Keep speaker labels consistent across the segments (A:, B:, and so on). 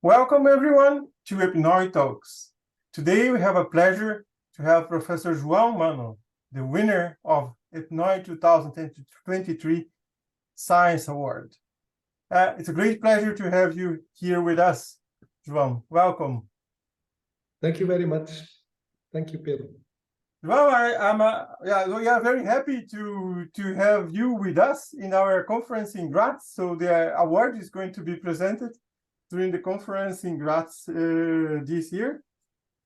A: Welcome everyone to EPNOE Talks. Today we have a pleasure to have Professor João Mano, the winner of EPNOE 2023 Science Award. It's a great pleasure to have you here with us, João. Welcome.
B: Thank you very much. Thank you, Pedro.
A: Well, we are very happy to have you with us in our conference in Graz. So the award is going to be presented during the conference in Graz this year.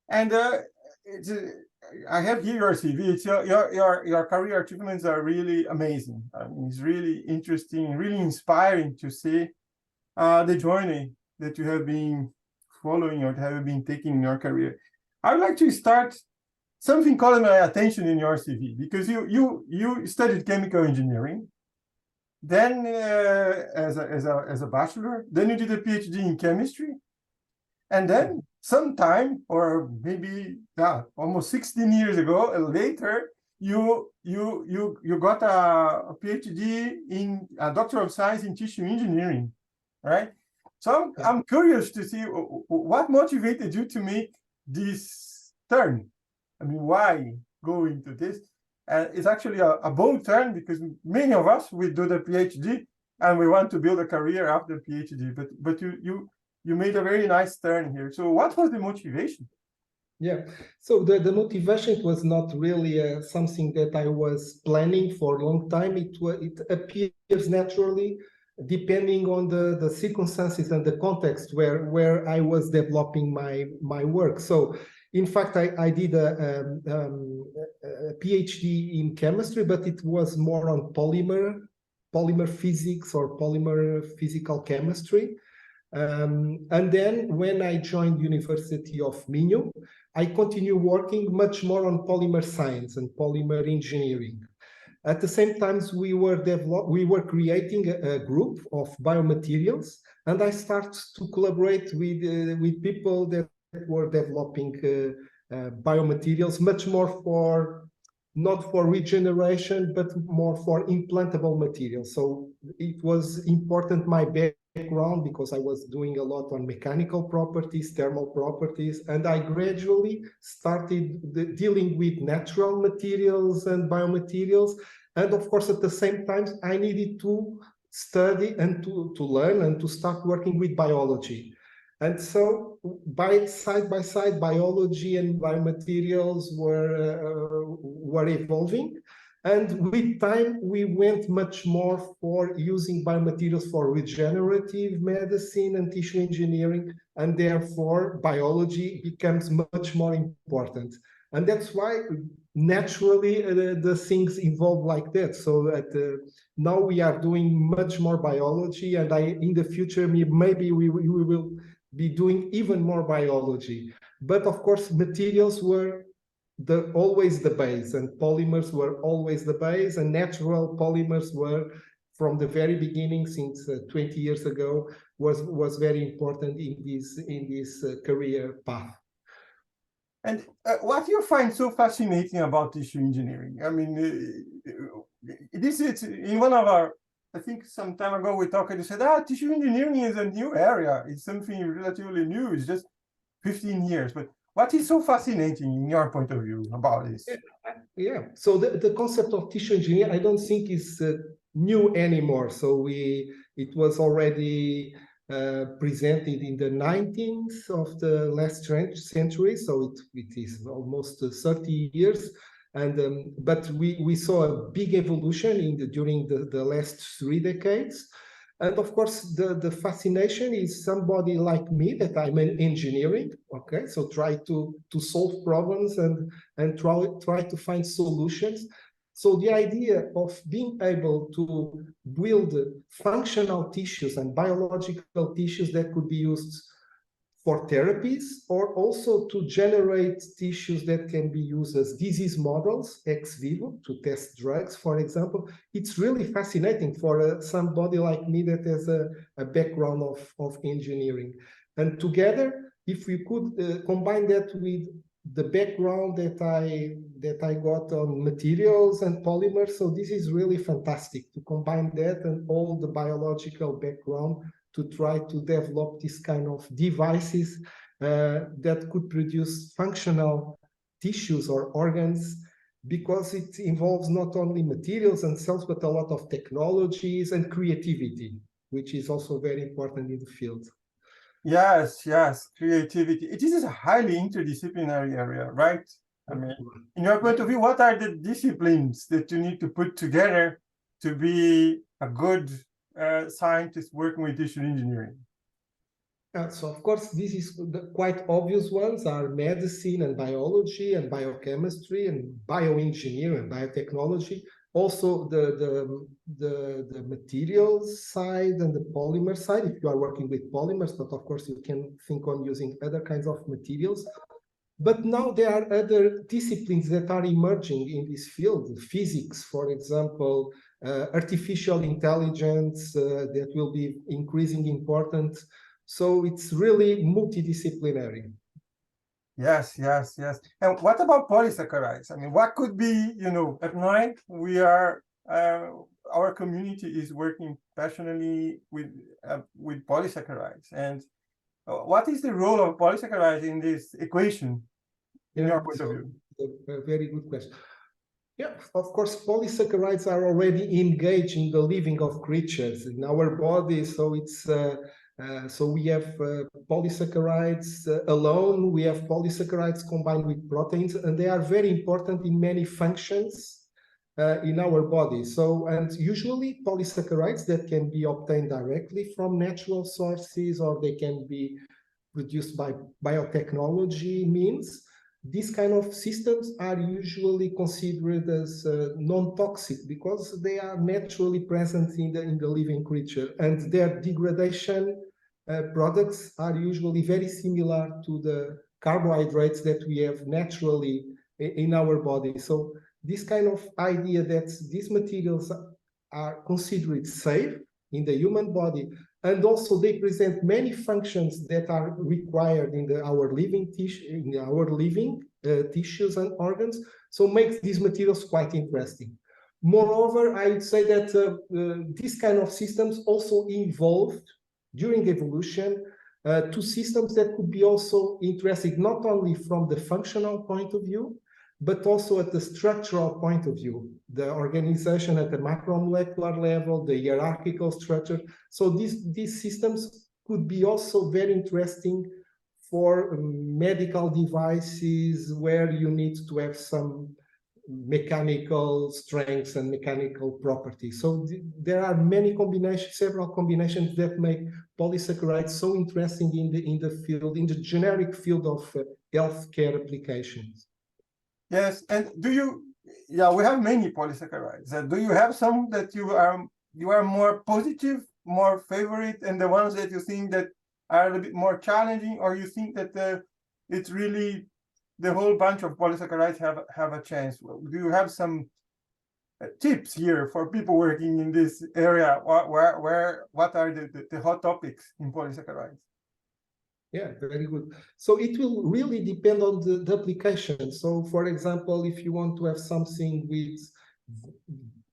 A: And I have here your CV. It's your career achievements are really amazing. I mean, it's really interesting, really inspiring to see the journey that you have been following or have been taking in your career. I would like to start something caught my attention in your CV, because you studied chemical engineering, then as a bachelor, then you did a PhD in chemistry, and then sometime, or maybe almost 16 years ago, later, you got a PhD in a Doctor of Science in Tissue Engineering, right? So I'm curious to see what motivated you to make this turn. I mean, why go into this? It's actually a bold turn, because many of us, we do the PhD and we want to build a career after PhD, but you made a very nice turn here. So what was the motivation?
B: Yeah, so the motivation was not really something that I was planning for a long time. It appears naturally, depending on the circumstances and the context where I was developing my work. So in fact, I did a PhD in chemistry, but it was more on polymer physics or polymer physical chemistry. And then when I joined University of Minho, I continued working much more on polymer science and polymer engineering. At the same time, we were creating a group of biomaterials, and I started to collaborate with people that were developing biomaterials, much more not for regeneration, but more for implantable materials. So it was important, my background, because I was doing a lot on mechanical properties, thermal properties, and I gradually started dealing with natural materials and biomaterials. And of course, at the same time, I needed to study and to learn and to start working with biology. And so side by side, biology and biomaterials were evolving. And with time, we went much more for using biomaterials for regenerative medicine and tissue engineering, and therefore biology becomes much more important. And that's why naturally the things evolve like that. So that now we are doing much more biology, and in the future, maybe we will be doing even more biology. But of course, materials were always the base, and polymers were always the base, and natural polymers were from the very beginning, since 20 years ago, was very important in this career path.
A: And what do you find so fascinating about tissue engineering? I mean, this is in one of our, I think some time ago we talked and you said, tissue engineering is a new area. It's something relatively new. It's just 15 years. But what is so fascinating in your point of view about this?
B: Yeah, so the concept of tissue engineering, I don't think is new anymore. So it was already presented in the 19th of the last century. So it is almost 30 years. And but we saw a big evolution during the last 3 decades. And of course, the fascination is somebody like me, that I'm in engineering, okay? So try to solve problems and try to find solutions. So the idea of being able to build functional tissues and biological tissues that could be used for therapies, or also to generate tissues that can be used as disease models ex vivo to test drugs, for example. It's really fascinating for somebody like me that has a background of engineering. And together, if we could combine that with the background that I got on materials and polymers, so this is really fantastic to combine that and all the biological background to try to develop this kind of devices that could produce functional tissues or organs, because it involves not only materials and cells, but a lot of technologies and creativity, which is also very important in the field.
A: Yes, yes, creativity. It is a highly interdisciplinary area, right? I mean, in your point of view, what are the disciplines that you need to put together to be a good scientist working with tissue engineering?
B: So of course, this is the quite obvious ones are medicine and biology and biochemistry and bioengineering and biotechnology. Also the materials side and the polymer side, if you are working with polymers, but of course you can think on using other kinds of materials. But now there are other disciplines that are emerging in this field. Physics, for example, artificial intelligence that will be increasing important. So it's really multidisciplinary.
A: Yes, yes, yes. And what about polysaccharides? I mean, what could be, at EPNOE, we are, our community is working passionately with polysaccharides. And what is the role of polysaccharides in this equation, in your point of view?
B: A very good question. Yeah, of course, polysaccharides are already engaged in the living of creatures in our body. So it's so we have polysaccharides alone. We have polysaccharides combined with proteins, and they are very important in many functions in our body. So, and usually polysaccharides that can be obtained directly from natural sources, or they can be produced by biotechnology means. These kind of systems are usually considered as non-toxic because they are naturally present in the living creature, and their degradation products are usually very similar to the carbohydrates that we have naturally in our body. So this kind of idea that these materials are considered safe in the human body, and also they present many functions that are required in our living tissues and organs, so makes these materials quite interesting. Moreover, I would say that these kind of systems also evolved during evolution to systems that could be also interesting, not only from the functional point of view, but also at the structural point of view, the organization at the macromolecular level, the hierarchical structure. So these systems could be also very interesting for medical devices where you need to have some mechanical strengths and mechanical properties. So there are many combinations, several combinations that make polysaccharides so interesting in the field, in the generic field of healthcare applications.
A: Yes, and we have many polysaccharides. Do you have some that you are more positive, more favorite, and the ones that you think that are a little bit more challenging, or you think that it's really the whole bunch of polysaccharides have a chance? Do you have some tips here for people working in this area? What are the hot topics in polysaccharides?
B: Yeah, very good. So it will really depend on the application. So for example, if you want to have something with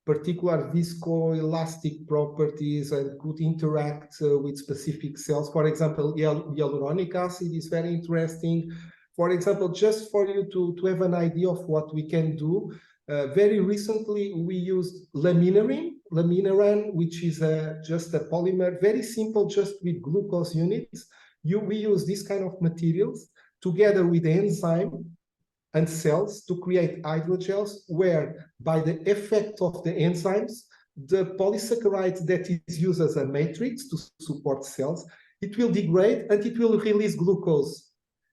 B: particular viscoelastic properties and could interact with specific cells, for example, hyaluronic acid is very interesting. For example, just for you to have an idea of what we can do, very recently we used laminiran, which is just a polymer, very simple, just with glucose units. We use this kind of materials together with the enzyme and cells to create hydrogels, where by the effect of the enzymes, the polysaccharide that is used as a matrix to support cells, it will degrade and it will release glucose.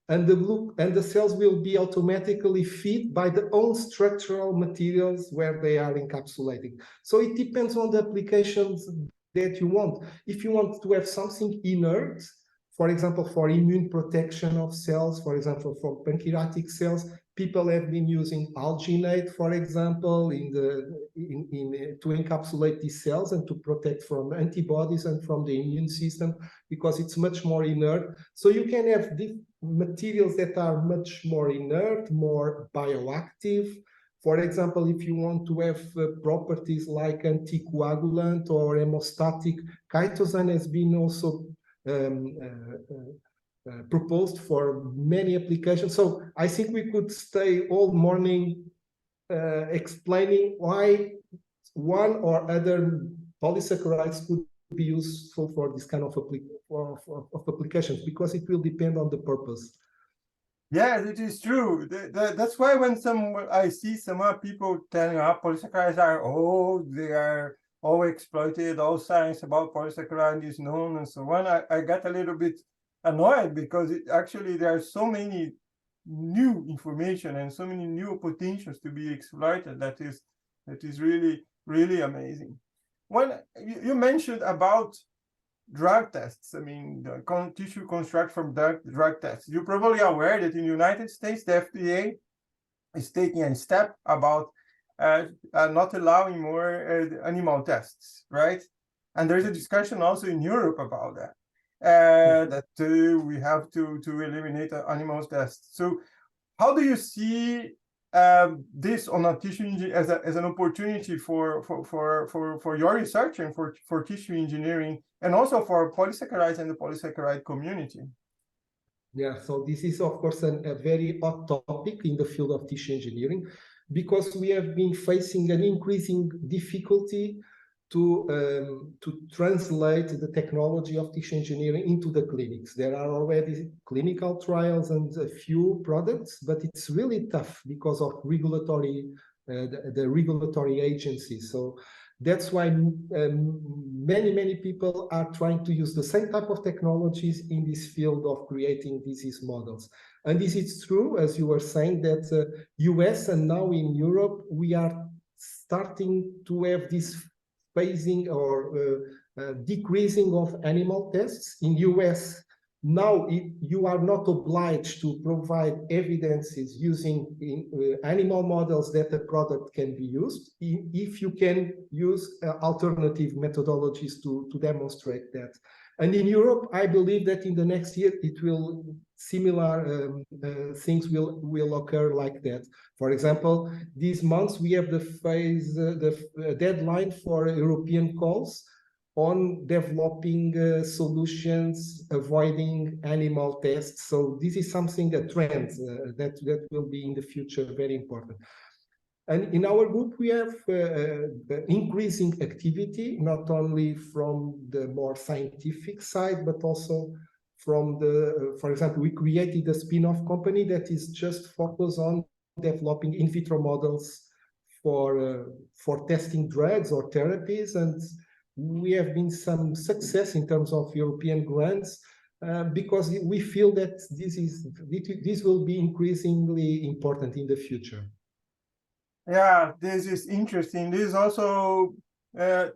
B: And the cells will be automatically fed by the own structural materials where they are encapsulating. So it depends on the applications that you want. If you want to have something inert, for example, for immune protection of cells, for example, for pancreatic cells, people have been using alginate, for example, to encapsulate these cells and to protect from antibodies and from the immune system, because it's much more inert. So you can have materials that are much more inert, more bioactive, For example, if you want to have properties like anticoagulant or hemostatic, chitosan has been also proposed for many applications. So I think we could stay all morning explaining why one or other polysaccharides could be useful for this kind of applications, because it will depend on the purpose.
A: Yes, it is true. That's why when I see some people telling polysaccharides are they are all exploited, all science about polysaccharide is known and so on. I got a little bit annoyed because actually there are so many new information and so many new potentials to be exploited that is really amazing. When you mentioned about drug tests, I mean, the tissue construct from drug tests. You're probably aware that in the United States, the FDA is taking a step about not allowing more animal tests, right? And there's a discussion also in Europe about that, that we have to eliminate animal tests. So how do you see this on a tissue as an opportunity for your research and for tissue engineering, and also for polysaccharides and the polysaccharide community?
B: Yeah, so this is of course a very hot topic in the field of tissue engineering, because we have been facing an increasing difficulty to translate the technology of tissue engineering into the clinics. There are already clinical trials and a few products, but it's really tough because of the regulatory agencies. So that's why many people are trying to use the same type of technologies in this field of creating disease models. And this is true, as you were saying, that US and now in Europe, we are starting to have this phasing or decreasing of animal tests. In US, now you are not obliged to provide evidences using animal models that the product can be used, if you can use alternative methodologies to demonstrate that. And in Europe, I believe that in the next year, similar things will occur like that. For example, these months we have the deadline for European calls on developing solutions, avoiding animal tests. So this is something, a trend that will be in the future very important. And in our group, we have increasing activity, not only from the more scientific side, but also from for example, we created a spin-off company that is just focused on developing in vitro models for testing drugs or therapies. And we have been some success in terms of European grants, because we feel that this will be increasingly important in the future.
A: Yeah, this is interesting. This also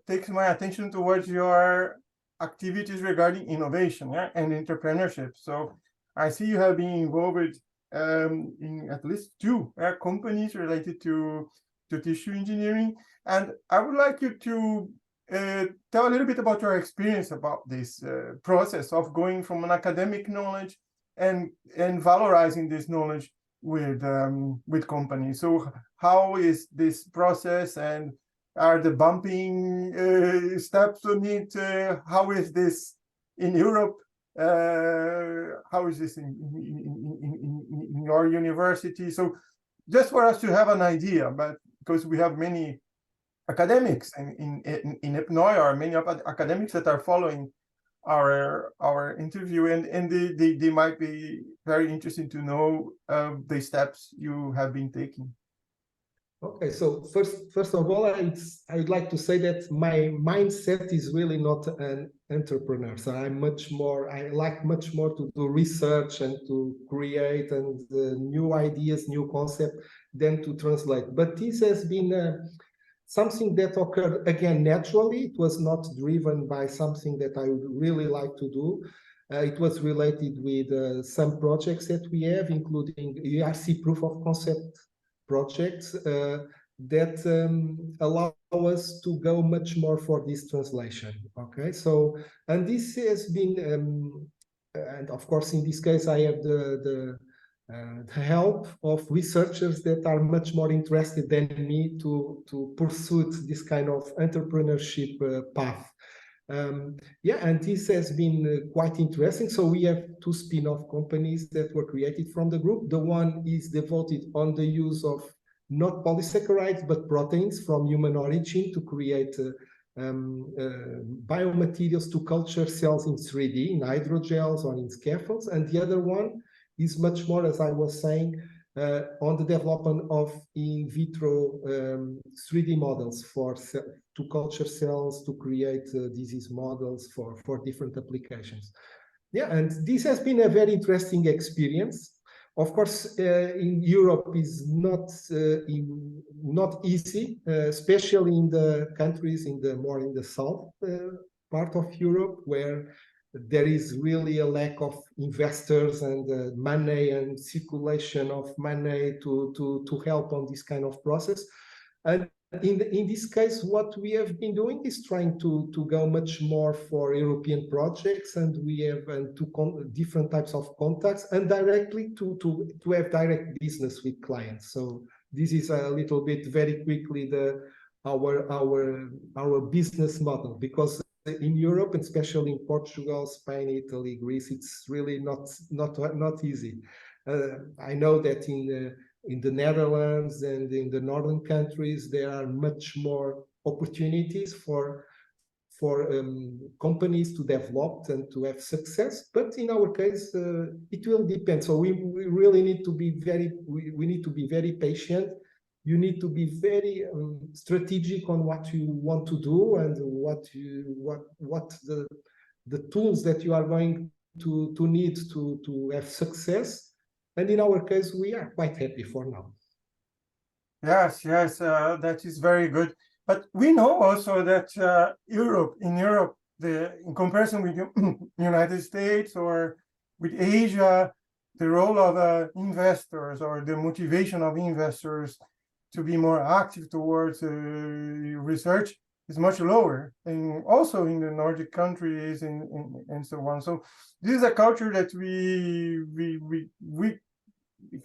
A: takes my attention towards your activities regarding innovation, yeah, and entrepreneurship. So I see you have been involved in at least two companies related to tissue engineering. And I would like you to tell a little bit about your experience about this process of going from an academic knowledge and valorizing this knowledge with companies. So how is this process, and are the bumping steps on it? How is this in Europe? How is this in your university? So just for us to have an idea, but because we have many academics in EPNOE, or many academics that are following our interview, and they might be very interested to know the steps you have been taking.
B: Okay, so first of all, I'd like to say that my mindset is really not an entrepreneur. So I like much more to do research and to create and new ideas, new concepts, than to translate. But this has been something that occurred again naturally. It was not driven by something that I would really like to do. It was related with some projects that we have, including ERC proof of concept projects that allow us to go much more for this translation. Okay, so, and this has been, and of course in this case I have the the help of researchers that are much more interested than me to pursue this kind of entrepreneurship path. Yeah, and this has been quite interesting. So we have two spin-off companies that were created from the group. The one is devoted on the use of not polysaccharides, but proteins from human origin to create biomaterials to culture cells in 3D, in hydrogels or in scaffolds. And the other one is much more, as I was saying, on the development of in vitro 3D models to culture cells, to create disease models for different applications. Yeah, and this has been a very interesting experience. Of course, in Europe is not easy, especially in the countries more in the south part of Europe, where there is really a lack of investors and money and circulation of money to help on this kind of process. And in this case, what we have been doing is trying to go much more for European projects, and we have different types of contacts and directly to have direct business with clients. So this is a little bit very quickly our business model, because in Europe, and especially in Portugal, Spain, Italy, Greece, it's really not easy. I know that in the Netherlands and in the northern countries, there are much more opportunities for companies to develop and to have success. But in our case, it will depend. So we really need to be very patient. You need to be very strategic on what you want to do and what the tools that you are going to need to have success. And in our case, we are quite happy for now.
A: Yes, that is very good. But we know also that in Europe, in comparison with the United States or with Asia, the role of investors or the motivation of investors to be more active towards research is much lower, and also in the Nordic countries and so on. So this is a culture that we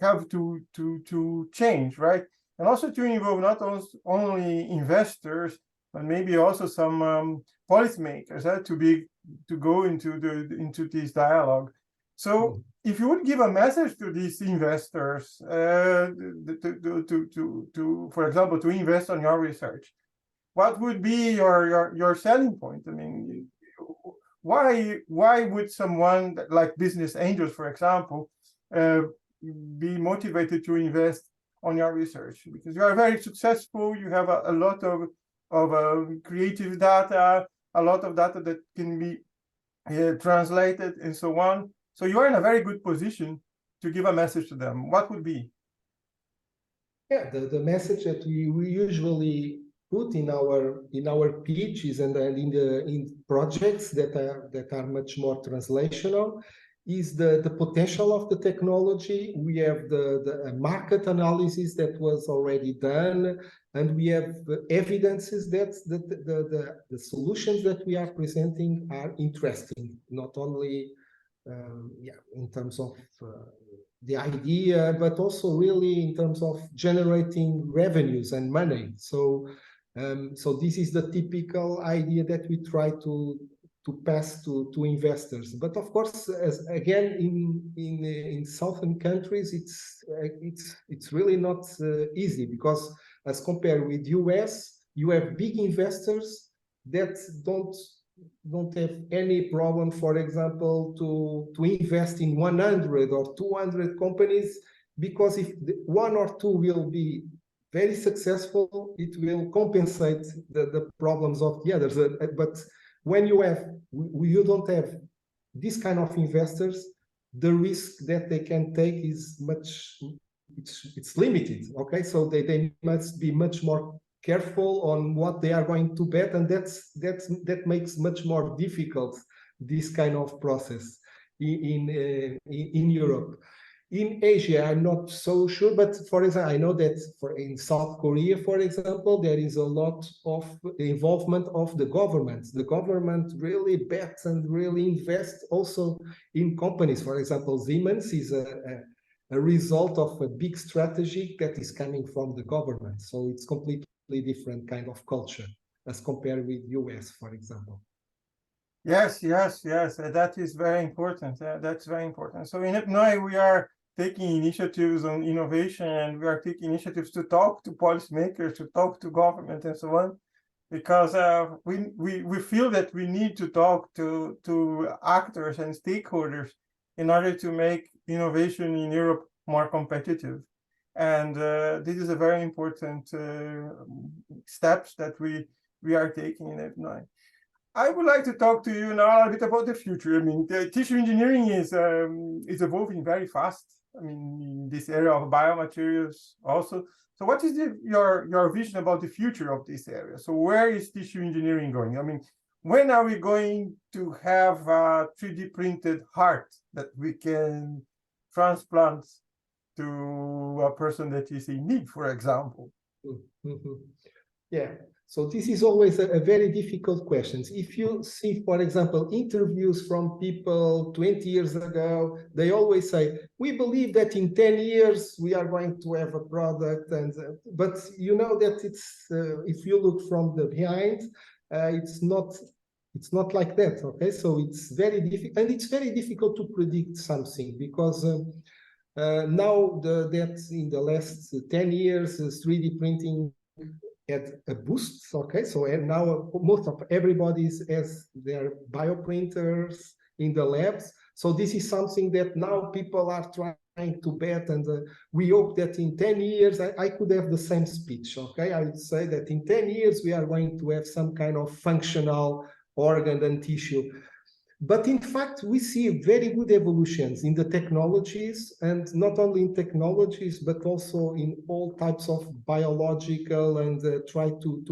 A: have to change, right? And also to involve not only investors, but maybe also some policymakers to go into this dialogue. So if you would give a message to these investors, for example, to invest on your research, what would be your selling point? I mean, why would someone like business angels, for example, be motivated to invest on your research? Because you are very successful, you have a lot of creative data, a lot of data that can be translated and so on. So you are in a very good position to give a message to them. What would be?
B: Yeah, the message that we usually put in our pitches and in projects that are much more translational is the potential of the technology. We have the market analysis that was already done, and we have evidences that the solutions that we are presenting are interesting, not only in terms of the idea, but also really in terms of generating revenues and money. So this is the typical idea that we try to pass to investors. But of course, again, in southern countries, it's really not easy, because as compared with US, you have big investors that don't have any problem, for example, to invest in 100 or 200 companies, because if one or two will be very successful, it will compensate the problems of the others. But when you don't have this kind of investors, the risk that they can take is it's limited. Okay, so they must be much more careful on what they are going to bet, and that makes much more difficult this kind of process in Europe. In Asia, I'm not so sure, but for example, I know that in South Korea, for example, there is a lot of involvement of the government. The government really bets and really invests also in companies. For example, Siemens is a result of a big strategy that is coming from the government. So it's completely different kind of culture as compared with US, for example.
A: Yes, yes, yes. That is very important. That's very important. So in EPNOE, we are taking initiatives on innovation, and we are taking initiatives to talk to policymakers, to talk to government, and so on, because we feel that we need to talk to actors and stakeholders in order to make innovation in Europe more competitive. And this is a very important steps that we are taking in EPNOE. I would like to talk to you now a bit about the future. I mean, the tissue engineering is evolving very fast. I mean, in this area of biomaterials also. So what is your vision about the future of this area? So where is tissue engineering going? I mean, when are we going to have a 3D printed heart that we can transplant to a person that is in need, for example?
B: Mm-hmm. Yeah. So this is always a very difficult question. If you see, for example, interviews from people 20 years ago, they always say, we believe that in 10 years we are going to have a product. And but you know that it's if you look from the behind, it's not like that. Okay, so it's very difficult, and it's very difficult to predict something because now that in the last 10 years, 3D printing had a boost. Okay, so now most of everybody has their bioprinters in the labs. So this is something that now people are trying to bet, and we hope that in 10 years, I could have the same speech. Okay, I would say that in 10 years we are going to have some kind of functional organ and tissue. But in fact, we see very good evolutions in the technologies, and not only in technologies, but also in all types of biological, and try to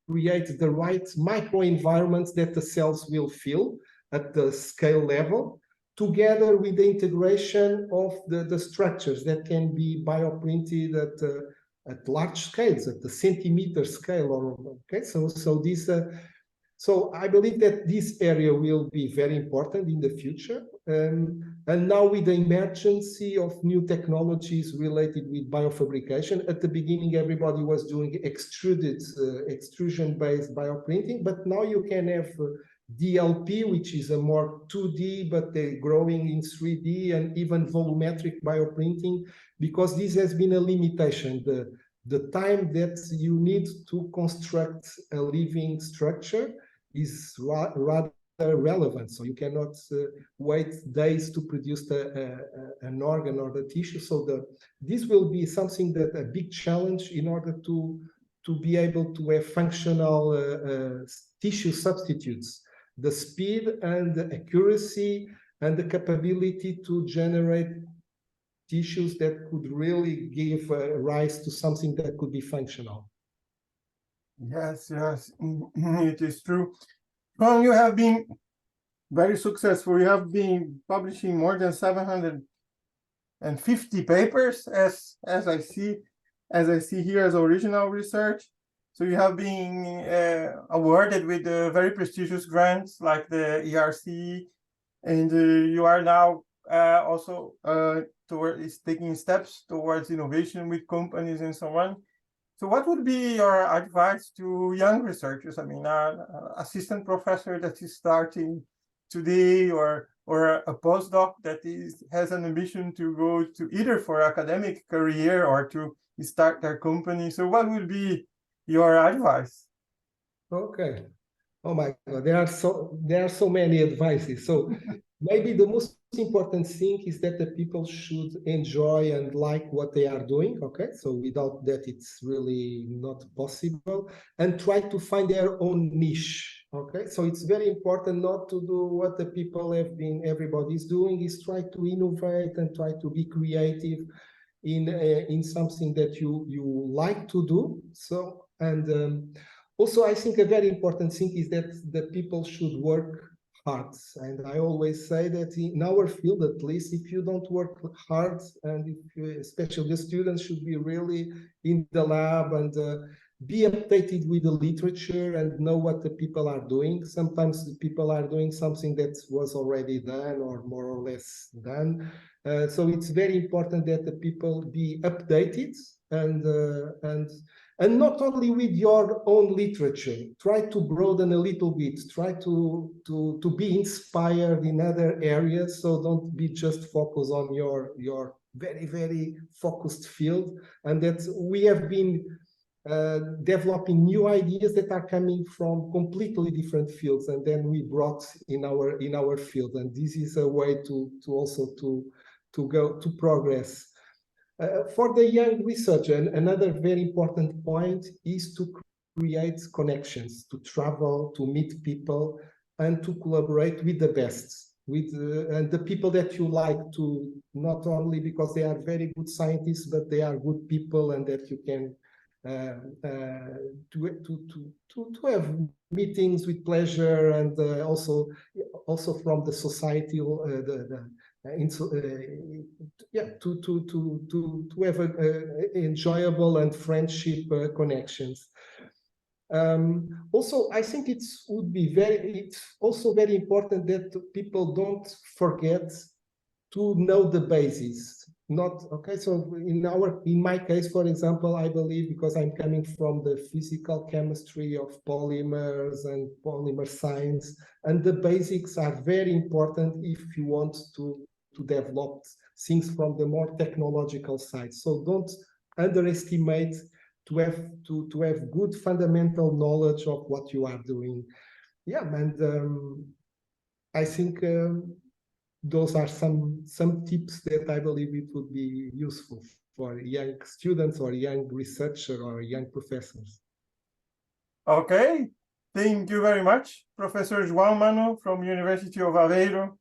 B: create the right microenvironments that the cells will fill at the scale level, together with the integration of the structures that can be bioprinted at large scales, at the centimeter scale. Okay, so this. So I believe that this area will be very important in the future. And now with the emergence of new technologies related with biofabrication, at the beginning, everybody was doing extrusion-based bioprinting, but now you can have DLP, which is a more 2D, but they're growing in 3D, and even volumetric bioprinting, because this has been a limitation. The time that you need to construct a living structure is rather relevant. So you cannot wait days to produce an organ or the tissue. So this will be something that a big challenge in order to be able to have functional tissue substitutes. The speed and the accuracy and the capability to generate tissues that could really give rise to something that could be functional.
A: Yes, yes, it is true. Well, you have been very successful. You have been publishing more than 750 papers, as I see here as original research. So you have been awarded with very prestigious grants like the ERC, and you are now also taking steps towards innovation with companies and so on. So what would be your advice to young researchers? I mean, an assistant professor that is starting today, or a postdoc that has an ambition to go to either for academic career or to start their company. So what would be your advice?
B: Okay. Oh my God, there are so many advices. So maybe the most important thing is that the people should enjoy and like what they are doing. Okay, so without that, it's really not possible. And try to find their own niche. Okay, so it's very important not to do what the people everybody's doing. Is try to innovate and try to be creative in something that you like to do. So also, I think a very important thing is that the people should work hard. And I always say that in our field, at least, if you don't work hard, and especially the students should be really in the lab, and be updated with the literature and know what the people are doing. Sometimes the people are doing something that was already done or more or less done. So it's very important that the people be updated and not only with your own literature. Try to broaden a little bit. Try to be inspired in other areas. So don't be just focused on your very, very focused field. And that we have been developing new ideas that are coming from completely different fields, and then we brought in our field. And this is a way to also go to progress. For the young researcher, another very important point is to create connections, to travel, to meet people, and to collaborate with the best, with and the people that you like, to not only because they are very good scientists, but they are good people, and that you can to have meetings with pleasure, and also from the societal to have enjoyable and friendship connections. Also, I think it's also very important that people don't forget to know the basis. So in my case, for example, I believe, because I'm coming from the physical chemistry of polymers and polymer science, and the basics are very important if you want to develop things from the more technological side. So don't underestimate to have good fundamental knowledge of what you are doing. Yeah, and I think those are some tips that I believe it would be useful for young students or young researchers or young professors.
A: Okay, thank you very much, Professor João Mano from University of Aveiro,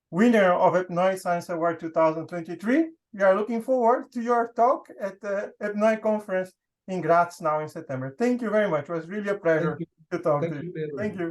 A: winner of EPNOE Science Award 2023. We are looking forward to your talk at the EPNOE conference in Graz now in September. Thank you very much. It was really a pleasure to talk to you. Thank you.